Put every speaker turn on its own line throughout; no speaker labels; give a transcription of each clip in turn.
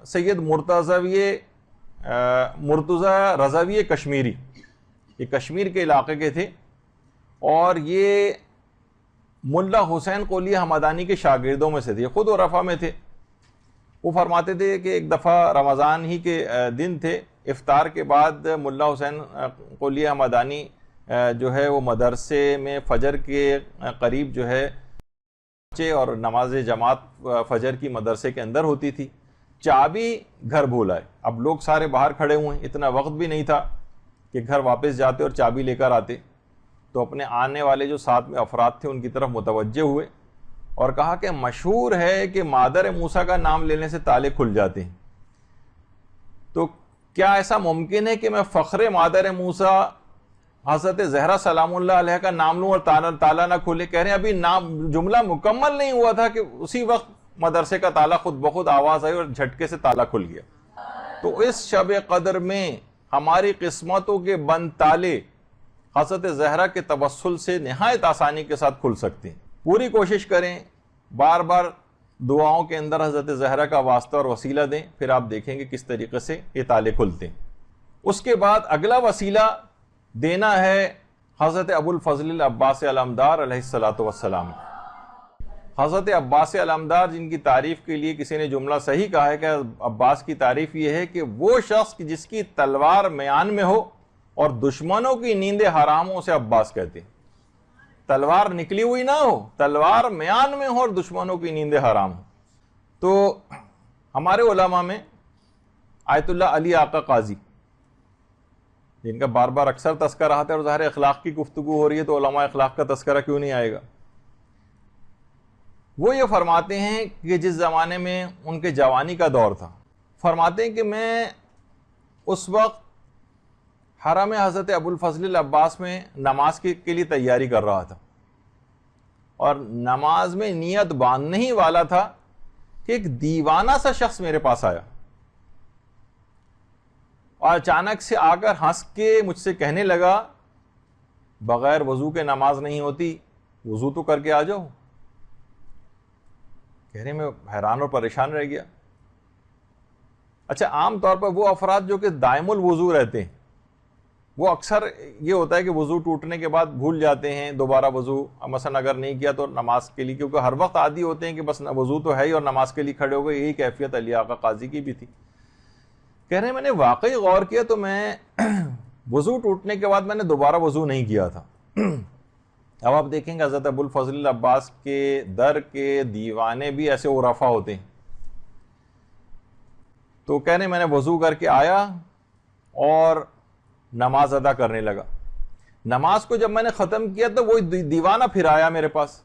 سید مرتضی رضوی کشمیری، یہ کشمیر کے علاقے کے تھے، اور یہ ملا حسین قلی حمدانی کے شاگردوں میں سے تھے، خود عرفہ میں تھے۔ وہ فرماتے تھے کہ ایک دفعہ رمضان ہی کے دن تھے، افطار کے بعد ملا حسین قلی حمدانی جو ہے وہ مدرسے میں فجر کے قریب جو ہے اور نماز جماعت فجر کی مدرسے کے اندر ہوتی تھی، چابی گھر بھول آئے۔ اب لوگ سارے باہر کھڑے ہوئے ہیں، اتنا وقت بھی نہیں تھا کہ گھر واپس جاتے اور چابی لے کر آتے، تو اپنے آنے والے جو ساتھ میں افراد تھے ان کی طرف متوجہ ہوئے اور کہا کہ مشہور ہے کہ مادر موسیٰ کا نام لینے سے تالے کھل جاتے ہیں، تو کیا ایسا ممکن ہے کہ میں فخر مادر موسیٰ حضرت زہرا سلام اللہ علیہ کا نام لوں اور تالا نہ کھلے؟ کہہ رہے ہیں ابھی نام جملہ مکمل نہیں ہوا تھا کہ اسی وقت مدرسے کا تالا خود بخود آواز آئی اور جھٹکے سے تالا کھل گیا۔ تو اس شب قدر میں ہماری قسمتوں کے بند تالے حضرت زہرا کے توسل سے نہایت آسانی کے ساتھ کھل سکتے ہیں۔ پوری کوشش کریں، بار بار دعاؤں کے اندر حضرت زہرا کا واسطہ اور وسیلہ دیں، پھر آپ دیکھیں گے کس طریقے سے یہ تالے کھلتے ہیں۔ اس کے بعد اگلا وسیلہ دینا ہے حضرت ابو الفضل العباس علمدار علیہ السلام۔ حضرت عباس علمدار جن کی تعریف کے لیے کسی نے جملہ صحیح کہا ہے کہ عباس کی تعریف یہ ہے کہ وہ شخص جس کی تلوار میان میں ہو اور دشمنوں کی نیندیں حرام ہو، اسے عباس کہتے ہیں۔ تلوار نکلی ہوئی نہ ہو، تلوار میان میں ہو اور دشمنوں کی نیندیں حرام ہو۔ تو ہمارے علماء میں آیت اللہ علی آقا قاضی، جن کا بار بار اکثر تذکرہ آتا ہے، اور ظاہر اخلاق کی گفتگو ہو رہی ہے تو علماء اخلاق کا تذکرہ کیوں نہیں آئے گا؟ وہ یہ فرماتے ہیں کہ جس زمانے میں ان کے جوانی کا دور تھا، فرماتے ہیں کہ میں اس وقت حرم حضرت ابو الفضل العباس میں نماز کے لیے تیاری کر رہا تھا، اور نماز میں نیت باندھنے ہی والا تھا کہ ایک دیوانہ سا شخص میرے پاس آیا اور اچانک سے آ کر ہنس کے مجھ سے کہنے لگا بغیر وضو کے نماز نہیں ہوتی، وضو تو کر کے آ جاؤ۔ کہہ رہے میں حیران اور پریشان رہ گیا۔ اچھا، عام طور پر وہ افراد جو کہ دائم الوضو رہتے ہیں، وہ اکثر یہ ہوتا ہے کہ وضو ٹوٹنے کے بعد بھول جاتے ہیں دوبارہ وضو، مثلا اگر نہیں کیا تو نماز کے لیے، کیونکہ ہر وقت عادی ہوتے ہیں کہ بس وضو تو ہے ہی اور نماز کے لیے کھڑے ہو گئے۔ یہی کیفیت علی آقا قاضی کی بھی تھی۔ کہہ رہے ہیں میں نے واقعی غور کیا تو میں وضو ٹوٹنے کے بعد میں نے دوبارہ وضو نہیں کیا تھا۔ اب آپ دیکھیں گے حضرت ابو الفضل العباس کے در کے دیوانے بھی ایسے عرفا ہوتے ہیں۔ تو کہہ رہے ہیں میں نے وضو کر کے آیا اور نماز ادا کرنے لگا۔ نماز کو جب میں نے ختم کیا تو وہ دیوانہ پھر آیا میرے پاس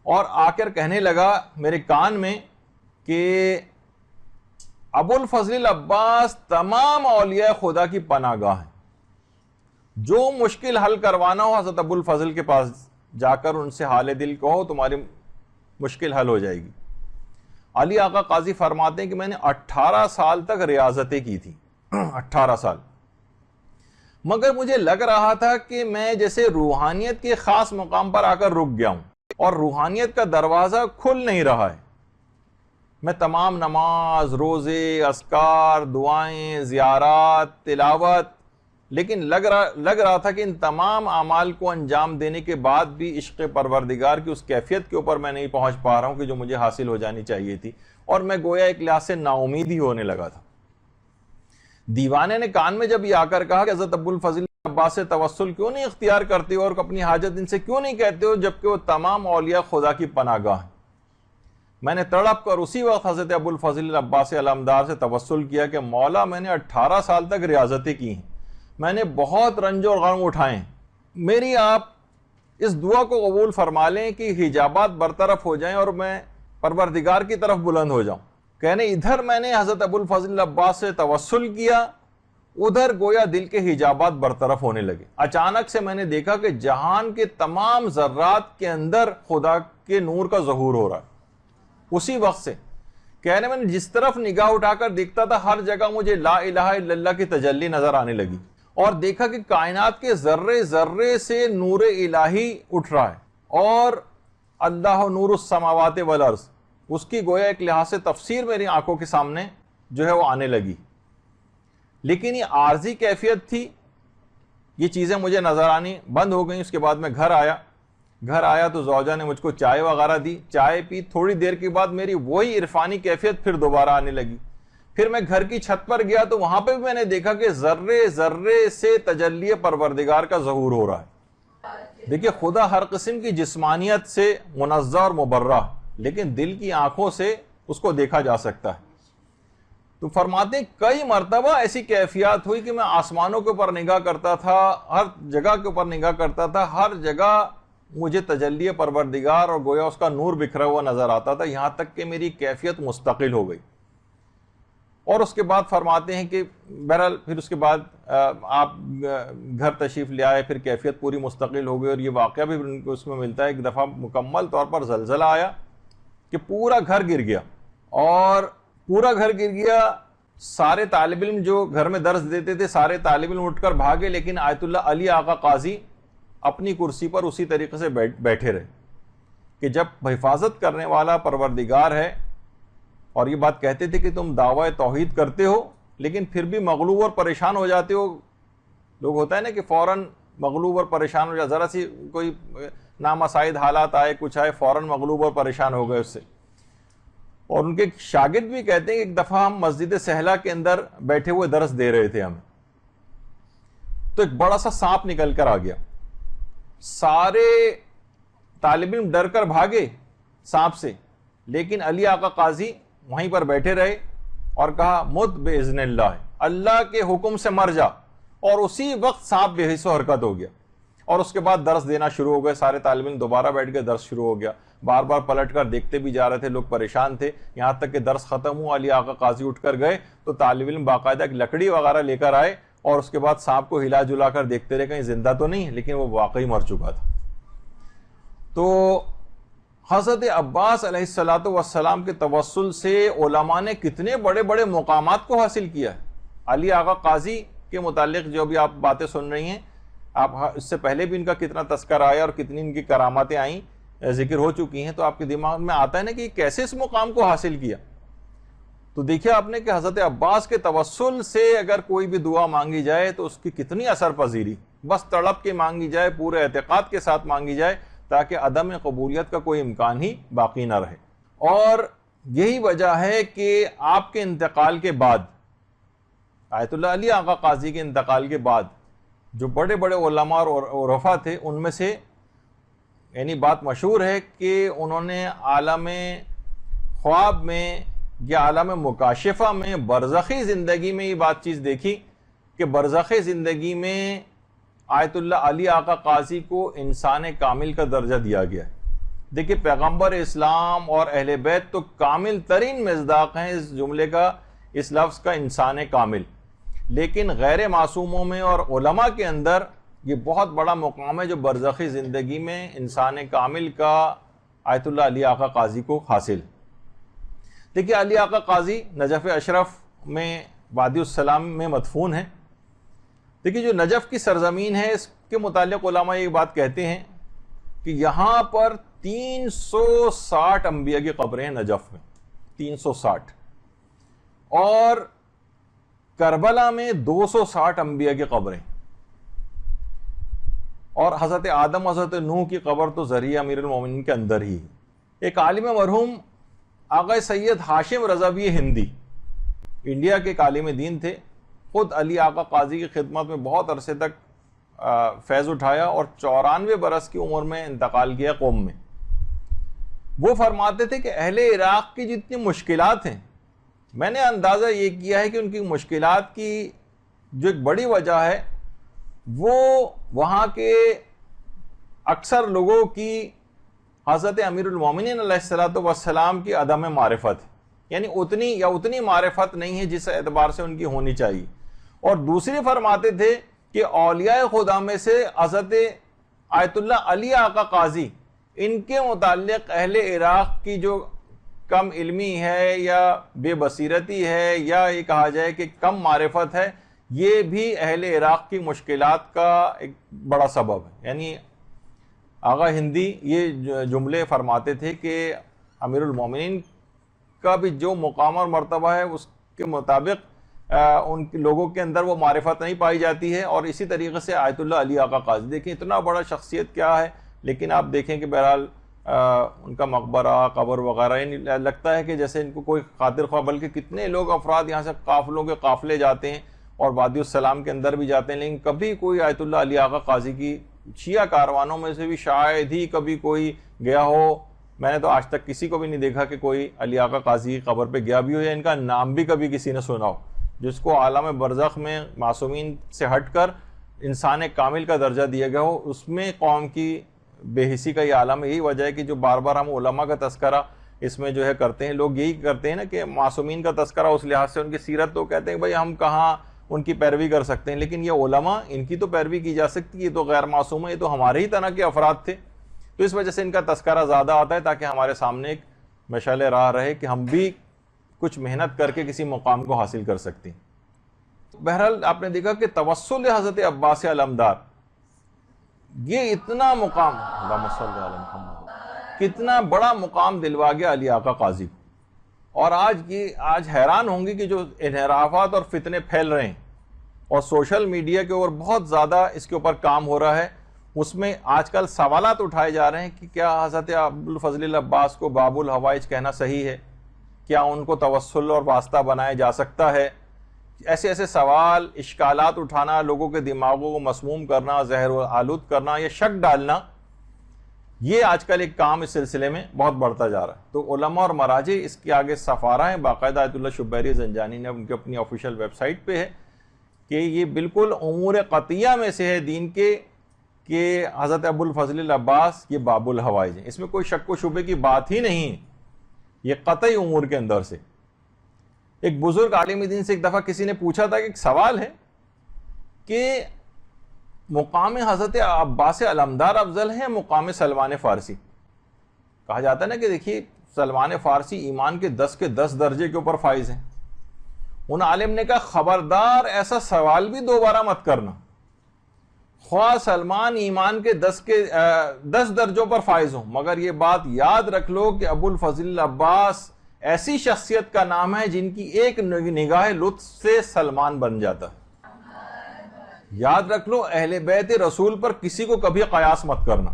اور آ کر کہنے لگا میرے کان میں کہ ابو الفضل العباس تمام اولیاء خدا کی پناہ گاہ ہیں، جو مشکل حل کروانا ہو حضرت ابو الفضل کے پاس جا کر ان سے حال دل کہو، تمہاری مشکل حل ہو جائے گی۔ علی آقا قاضی فرماتے ہیں کہ میں نے 18 سال تک ریاضتیں کی تھی، 18 سال، مگر مجھے لگ رہا تھا کہ میں جیسے روحانیت کے خاص مقام پر آ کر رک گیا ہوں اور روحانیت کا دروازہ کھل نہیں رہا ہے۔ میں تمام نماز، روزے، اذکار، دعائیں، زیارات، تلاوت، لیکن لگ رہا تھا کہ ان تمام اعمال کو انجام دینے کے بعد بھی عشق پروردگار کی اس کیفیت کے اوپر میں نہیں پہنچ پا رہا ہوں کہ جو مجھے حاصل ہو جانی چاہیے تھی، اور میں گویا ایک لحاظ سے نا امید ہی ہونے لگا تھا۔ دیوانے نے کان میں جب یہ آ کر کہا کہ حضرت ابو الفضل عباس سے توسل کیوں نہیں اختیار کرتے ہو اور اپنی حاجت ان سے کیوں نہیں کہتے ہو جبکہ وہ تمام اولیاء خدا کی پناہ گاہ ہیں، میں نے تڑپ کر اسی وقت حضرت ابو الفضل عباس علمدار سے توسل کیا کہ مولا میں نے 18 سال تک ریاضتیں کی ہیں، میں نے بہت رنج اور غم اٹھائے ہیں، میری آپ اس دعا کو قبول فرما لیں کہ حجابات برطرف ہو جائیں اور میں پروردگار کی طرف بلند ہو جاؤں۔ کہنے ادھر میں نے حضرت ابو الفضل عباس سے توسل کیا، ادھر گویا دل کے حجابات برطرف ہونے لگے۔ اچانک سے میں نے دیکھا کہ جہان کے تمام ذرات کے اندر خدا کے نور کا ظہور ہو رہا ہے۔ اسی وقت سے کہنے میں نے جس طرف نگاہ اٹھا کر دیکھتا تھا ہر جگہ مجھے لا الہ الا اللہ کی تجلی نظر آنے لگی، اور دیکھا کہ کائنات کے ذرے ذرے سے نور الہی اٹھ رہا ہے، اور اللہ نور السماوات والارض، اس کی گویا ایک لحاظ سے تفسیر میری آنکھوں کے سامنے جو ہے وہ آنے لگی، لیکن یہ عارضی کیفیت تھی، یہ چیزیں مجھے نظر آنی بند ہو گئیں۔ اس کے بعد میں گھر آیا تو زوجہ نے مجھ کو چائے وغیرہ دی، چائے پی، تھوڑی دیر کے بعد میری وہی عرفانی کیفیت پھر دوبارہ آنے لگی۔ پھر میں گھر کی چھت پر گیا تو وہاں پہ بھی میں نے دیکھا کہ ذرے ذرے سے تجلی پروردگار کا ظہور ہو رہا ہے۔ دیکھیے خدا ہر قسم کی جسمانیت سے منزہ اور مبرہ، لیکن دل کی آنکھوں سے اس کو دیکھا جا سکتا ہے۔ تو فرماتے ہیں کئی مرتبہ ایسی کیفیات ہوئی کہ میں آسمانوں کے اوپر نگاہ کرتا تھا، ہر جگہ کے اوپر نگاہ کرتا تھا، ہر جگہ مجھے تجلی پروردگار اور گویا اس کا نور بکھرا ہوا نظر آتا تھا، یہاں تک کہ میری کیفیت مستقل ہو گئی۔ اور اس کے بعد فرماتے ہیں کہ بہرحال پھر اس کے بعد آپ گھر تشریف لے آئے، پھر کیفیت پوری مستقل ہو گئی، اور یہ واقعہ بھی ان کو اس میں ملتا ہے۔ ایک دفعہ مکمل طور پر زلزلہ آیا کہ پورا گھر گر گیا، اور پورا گھر گر گیا، سارے طالب علم جو گھر میں درس دیتے تھے سارے طالب علم اٹھ کر بھاگے، لیکن آیت اللہ علی آقا قاضی اپنی کرسی پر اسی طریقے سے بیٹھے رہے کہ جب حفاظت کرنے والا پروردگار ہے، اور یہ بات کہتے تھے کہ تم دعوی توحید کرتے ہو لیکن پھر بھی مغلوب اور پریشان ہو جاتے ہو۔ لوگ ہوتا ہے نا کہ فوراً مغلوب اور پریشان ہو جاتے، ذرا سی کوئی نامساعد حالات آئے، کچھ آئے، فوراً مغلوب اور پریشان ہو گئے اس سے۔ اور ان کے شاگرد بھی کہتے ہیں کہ ایک دفعہ ہم مسجد سہلا کے اندر بیٹھے ہوئے درس دے رہے تھے ہم، تو ایک بڑا سا سانپ نکل کر آ گیا، سارے طالب علم ڈر کر بھاگے سانپ سے، لیکن علی آقا قاضی وہیں پر بیٹھے رہے اور کہا مت باذن اللہ، اللہ کے حکم سے مر جا، اور اسی وقت سانپ بے حس و حرکت ہو گیا۔ اور اس کے بعد درس دینا شروع ہو گئے، سارے طالب علم دوبارہ بیٹھ گئے، درس شروع ہو گیا، بار بار پلٹ کر دیکھتے بھی جا رہے تھے، لوگ پریشان تھے، یہاں تک کہ درس ختم ہوا، علی آقا قاضی اٹھ کر گئے تو طالب علم باقاعدہ ایک لکڑی وغیرہ لے کر آئے، اور اس کے بعد سانپ کو ہلا جلا کر دیکھتے رہے کہیں زندہ تو نہیں، لیکن وہ واقعی مر چکا تھا۔ تو حضرت عباس علیہ السلام کے توسل سے علماء نے کتنے بڑے بڑے مقامات کو حاصل کیا ہے۔ علی آقا قاضی کے متعلق جو بھی آپ باتیں سن رہی ہیں، آپ اس سے پہلے بھی ان کا کتنا تذکرہ آیا اور کتنی ان کی کراماتیں آئیں، ذکر ہو چکی ہیں، تو آپ کے دماغ میں آتا ہے نا کہ کیسے اس مقام کو حاصل کیا۔ تو دیکھیں آپ نے کہ حضرت عباس کے توسل سے اگر کوئی بھی دعا مانگی جائے تو اس کی کتنی اثر پذیری، بس تڑپ کے مانگی جائے، پورے اعتقاد کے ساتھ مانگی جائے، تاکہ عدم قبولیت کا کوئی امکان ہی باقی نہ رہے۔ اور یہی وجہ ہے کہ آپ کے انتقال کے بعد، آیت اللہ علی آقا قاضی کے انتقال کے بعد، جو بڑے بڑے علماء اور عرفا تھے، ان میں سے یعنی بات مشہور ہے کہ انہوں نے عالم خواب میں یا عالم مکاشفہ میں برزخی زندگی میں یہ بات چیز دیکھی کہ برزخی زندگی میں آیت اللہ علی آقا قاضی کو انسان کامل کا درجہ دیا گیا ہے۔ دیکھیں پیغمبر اسلام اور اہل بیت تو کامل ترین مصداق ہیں اس جملے کا، اس لفظ کا، انسان کامل، لیکن غیر معصوموں میں اور علماء کے اندر یہ بہت بڑا مقام ہے جو برزخی زندگی میں انسان کامل کا آیت اللہ علی آقا قاضی کو حاصل۔ دیکھیے علی آقا قاضی نجف اشرف میں وادی السلام میں مدفون ہے۔ دیکھیے جو نجف کی سرزمین ہے اس کے متعلق علماء یہ بات کہتے ہیں کہ یہاں پر 360 انبیاء کی قبریں ہیں نجف میں، 360، اور کربلا میں 260 انبیاء کی قبریں، اور حضرت آدم حضرت نوح کی قبر تو ذریعہ امیر المومنین کے اندر ہی۔ ایک عالم مرحوم آقا سید ہاشم رضوی ہندی انڈیا کے ایک عالم دین تھے، خود علی آقا قاضی کی خدمت میں بہت عرصے تک فیض اٹھایا اور 94 برس کی عمر میں انتقال کیا قوم میں۔ وہ فرماتے تھے کہ اہل عراق کی جتنی مشکلات ہیں، میں نے اندازہ یہ کیا ہے کہ ان کی مشکلات کی جو ایک بڑی وجہ ہے وہ وہاں کے اکثر لوگوں کی حضرت امیر المومنین علیہ السلام کی عدم معرفت، یعنی اتنی معرفت نہیں ہے جس اعتبار سے ان کی ہونی چاہیے۔ اور دوسری فرماتے تھے کہ اولیاء خدا میں سے حضرت آیت اللہ علی آقا قاضی، ان کے متعلق اہل عراق کی جو کم علمی ہے یا بے بصیرتی ہے یا یہ کہا جائے کہ کم معرفت ہے، یہ بھی اہل عراق کی مشکلات کا ایک بڑا سبب ہے۔ یعنی آغا ہندی یہ جملے فرماتے تھے کہ امیر المومنین کا بھی جو مقام اور مرتبہ ہے اس کے مطابق ان لوگوں کے اندر وہ معرفت نہیں پائی جاتی ہے. اور اسی طریقے سے آیت اللہ علی آقا قاضی دیکھیں اتنا بڑا شخصیت کیا ہے, لیکن آپ دیکھیں کہ بہرحال ان کا مقبرہ قبر وغیرہ لگتا ہے کہ جیسے ان کو کوئی خاطر خواہ, بلکہ کتنے لوگ افراد یہاں سے قافلوں کے قافلے جاتے ہیں اور وادی السلام کے اندر بھی جاتے ہیں, لیکن کبھی کوئی آیت اللہ علی آقا قاضی کی شیعہ کاروانوں میں سے بھی شاید ہی کبھی کوئی گیا ہو. میں نے تو آج تک کسی کو بھی نہیں دیکھا کہ کوئی علی آقا قاضی کی قبر پہ گیا بھی ہو یا ان کا نام بھی کبھی کسی نے سنا ہو, جس کو عالم برزخ میں معصومین سے ہٹ کر انسان کامل کا درجہ دیا گیا ہو. اس میں قوم کی بے حسی کا یہ عالم ہے. یہی وجہ ہے کہ جو بار بار ہم علماء کا تذکرہ اس میں جو ہے کرتے ہیں, لوگ یہی کرتے ہیں نا کہ معصومین کا تذکرہ اس لحاظ سے ان کی سیرت, تو کہتے ہیں بھائی ہم کہاں ان کی پیروی کر سکتے ہیں, لیکن یہ علماء ان کی تو پیروی کی جا سکتی ہے, یہ تو غیر معصوم ہے, یہ تو ہمارے ہی طرح کے افراد تھے. تو اس وجہ سے ان کا تذکرہ زیادہ آتا ہے تاکہ ہمارے سامنے ایک مشعل راہ رہے کہ ہم بھی کچھ محنت کر کے کسی مقام کو حاصل کر سکتے ہیں. بہرحال آپ نے دیکھا کہ توسل حضرت عباس علمدار, یہ اتنا مقام, اللہم صلی علی محمد, کتنا بڑا مقام دلوا گیا علی آقا قاضی کو. اور آج حیران ہوں گے کہ جو انحرافات اور فتنے پھیل رہے ہیں اور سوشل میڈیا کے اوپر بہت زیادہ اس کے اوپر کام ہو رہا ہے, اس میں آج کل سوالات اٹھائے جا رہے ہیں کہ کیا حضرت ابوالفضل العباس کو باب الحوائج کہنا صحیح ہے, کیا ان کو توسل اور واسطہ بنایا جا سکتا ہے. ایسے سوال, اشکالات اٹھانا, لوگوں کے دماغوں کو مسموم کرنا, زہر آلود کرنا یا شک ڈالنا, یہ آج کل ایک کام اس سلسلے میں بہت بڑھتا جا رہا ہے. تو علماء اور مراجع اس کے آگے سفارہ ہیں, باقاعدہ آیت اللہ شبیری زنجانی نے ان کی اپنی آفیشیل ویب سائٹ پہ ہے کہ یہ بالکل امور قطعیہ میں سے ہے دین کے کہ حضرت ابوالفضل العباس یہ باب الحوائج ہیں. اس میں کوئی شک و شبے کی بات ہی نہیں, یہ قطعی امور کے اندر سے. ایک بزرگ عالم دین سے ایک دفعہ کسی نے پوچھا تھا کہ ایک سوال ہے کہ مقام حضرت عباس علمدار افضل ہے مقام سلمان فارسی. کہا جاتا ہے نا کہ دیکھیے سلمان فارسی ایمان کے 10 درجے کے اوپر فائز ہیں. ان عالم نے کہا خبردار ایسا سوال بھی دوبارہ مت کرنا, خواہ سلمان ایمان کے 10 درجوں پر فائز ہوں, مگر یہ بات یاد رکھ لو کہ ابوالفضل العباس ایسی شخصیت کا نام ہے جن کی ایک نگاہ لطف سے سلمان بن جاتا ہے. یاد رکھ لو, اہل بیت رسول پر کسی کو کبھی قیاس مت کرنا.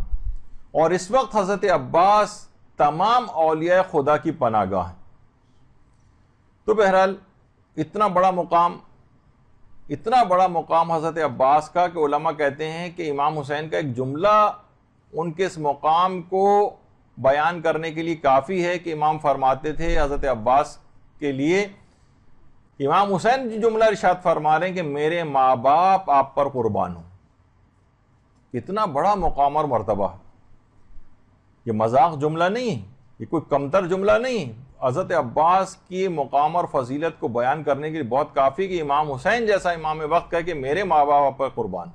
اور اس وقت حضرت عباس تمام اولیاء خدا کی پناہ گاہ ہیں. تو بہرحال اتنا بڑا مقام حضرت عباس کا کہ علماء کہتے ہیں کہ امام حسین کا ایک جملہ ان کے اس مقام کو بیان کرنے کے لیے کافی ہے کہ امام فرماتے تھے حضرت عباس کے لیے, امام حسین جو جملہ ارشاد فرما رہے ہیں کہ میرے ماں باپ آپ پر قربان ہوں. اتنا بڑا مقام اور مرتبہ, یہ مذاق جملہ نہیں, یہ کوئی کمتر جملہ نہیں. حضرت عباس کی مقام اور فضیلت کو بیان کرنے کے لیے بہت کافی کہ امام حسین جیسا امام وقت کہے کہ میرے ماں باپ آپ پر قربان.